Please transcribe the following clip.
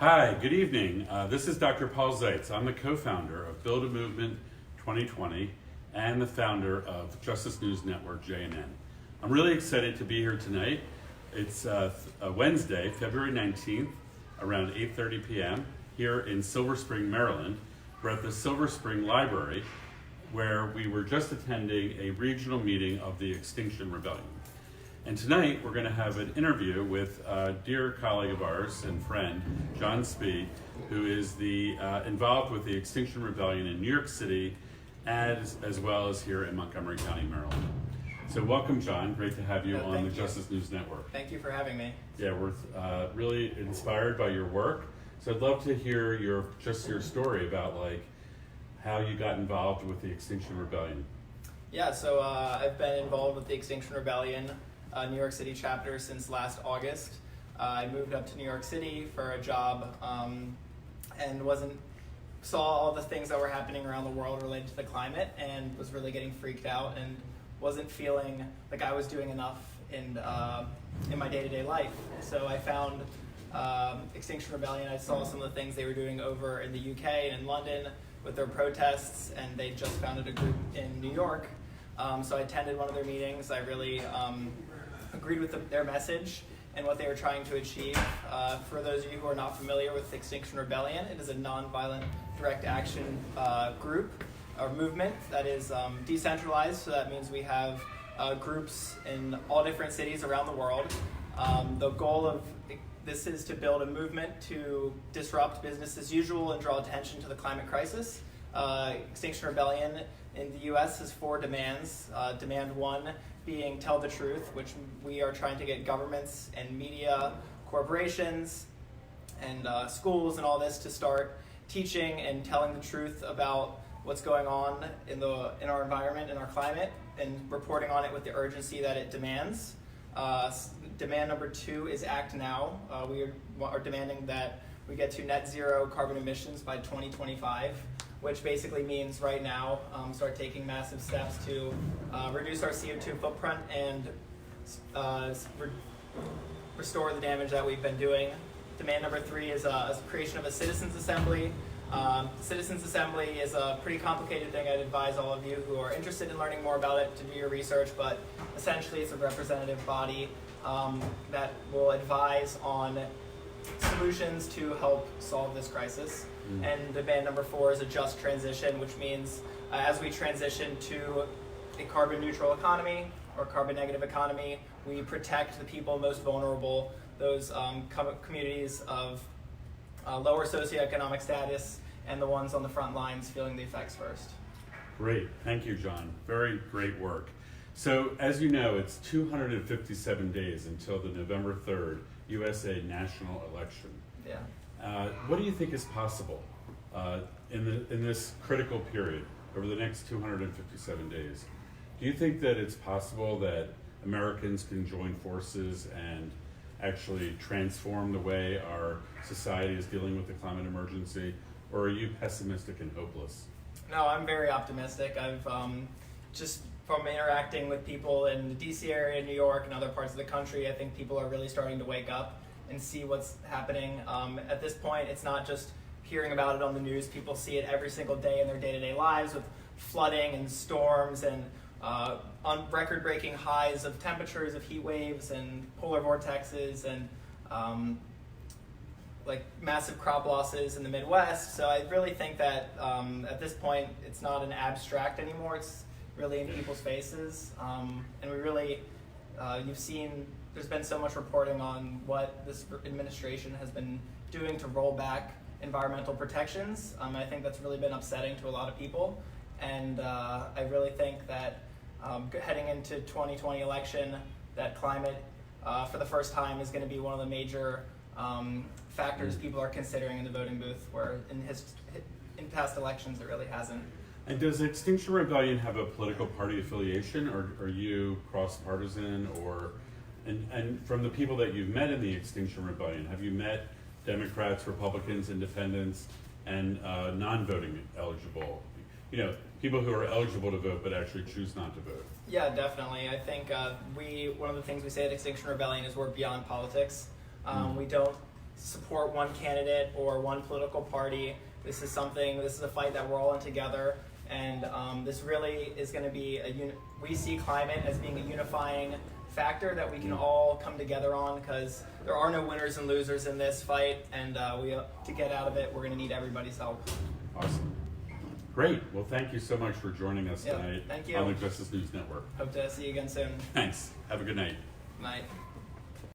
Hi, good evening. This is Dr. Paul Zeitz. I'm the co-founder of Build a Movement 2020 and the founder of Justice News Network, JNN. I'm really excited to be here tonight. It's Wednesday, February 19th, around 8:30 p.m. here in Silver Spring, Maryland. We're at the Silver Spring Library, where we were just attending a regional meeting of the Extinction Rebellion. And tonight we're going to have an interview with a dear colleague of ours and friend, John Spies, who is involved with the Extinction Rebellion in New York City, as well as here in Montgomery County, Maryland. So welcome, John. Great to have you on the Justice News Network. Thank you for having me. Yeah, we're really inspired by your work. So I'd love to hear your story about how you got involved with the Extinction Rebellion. Yeah, so I've been involved with the Extinction Rebellion New York City chapter since last August. I moved up to New York City for a job and saw all the things that were happening around the world related to the climate and was really getting freaked out and wasn't feeling like I was doing enough in my day-to-day life. So I found Extinction Rebellion. I saw some of the things they were doing over in the UK and in London with their protests, and they just founded a group in New York. So I attended one of their meetings. I really agreed with their message and what they were trying to achieve. For those of you who are not familiar with Extinction Rebellion, it is a nonviolent direct action group or movement that is decentralized. So that means we have groups in all different cities around the world. The goal of this is to build a movement to disrupt business as usual and draw attention to the climate crisis. Extinction Rebellion in the U.S. has 4 demands. Demand 1 being tell the truth, which we are trying to get governments and media, corporations, and schools and all this to start teaching and telling the truth about what's going on in our environment and our climate, and reporting on it with the urgency that it demands. Demand number 2 is act now. We are demanding that we get to net zero carbon emissions by 2025, which basically means right now start taking massive steps to reduce our CO2 footprint and restore the damage that we've been doing. Demand number 3 is a creation of a citizens assembly. Citizens assembly is a pretty complicated thing. I'd advise all of you who are interested in learning more about it to do your research, but essentially it's a representative body that will advise on solutions to help solve this crisis. And demand number 4 is a just transition, which means as we transition to a carbon neutral economy or carbon negative economy, we protect the people most vulnerable, those communities of lower socioeconomic status and the ones on the front lines feeling the effects first. Great, thank you, John. Very great work. So as you know, it's 257 days until the November 3rd USA national election. Yeah. What do you think is possible in this critical period over the next 257 days? Do you think that it's possible that Americans can join forces and actually transform the way our society is dealing with the climate emergency, or are you pessimistic and hopeless? No, I'm very optimistic. I've just from interacting with people in the DC area, New York, and other parts of the country, I think people are really starting to wake up and see what's happening. At this point, it's not just hearing about it on the news. People see it every single day in their day-to-day lives with flooding and storms and on record-breaking highs of temperatures, of heat waves and polar vortexes and massive crop losses in the Midwest. So I really think that at this point, it's not an abstract anymore. It's really in people's faces. And we really, you've seen, there's been so much reporting on what this administration has been doing to roll back environmental protections. I think that's really been upsetting to a lot of people. And I really think that heading into 2020 election, that climate for the first time is going to be one of the major factors people are considering in the voting booth, where in past elections it really hasn't. And does Extinction Rebellion have a political party affiliation, or are you cross-partisan, and from the people that you've met in the Extinction Rebellion, have you met Democrats, Republicans, Independents, and non-voting eligible? People who are eligible to vote but actually choose not to vote. Yeah, definitely. I think one of the things we say at Extinction Rebellion is we're beyond politics. We don't support one candidate or one political party. This is a fight that we're all in together, and this really is going to be we see climate as being a unifying factor that we can all come together on, because there are no winners and losers in this fight, and to get out of it, we're going to need everybody's help. Awesome. Great. Well, thank you so much for joining us Yeah, tonight thank you. on the Justice News Network. Hope to see you again soon. Thanks. Have a good night. Night.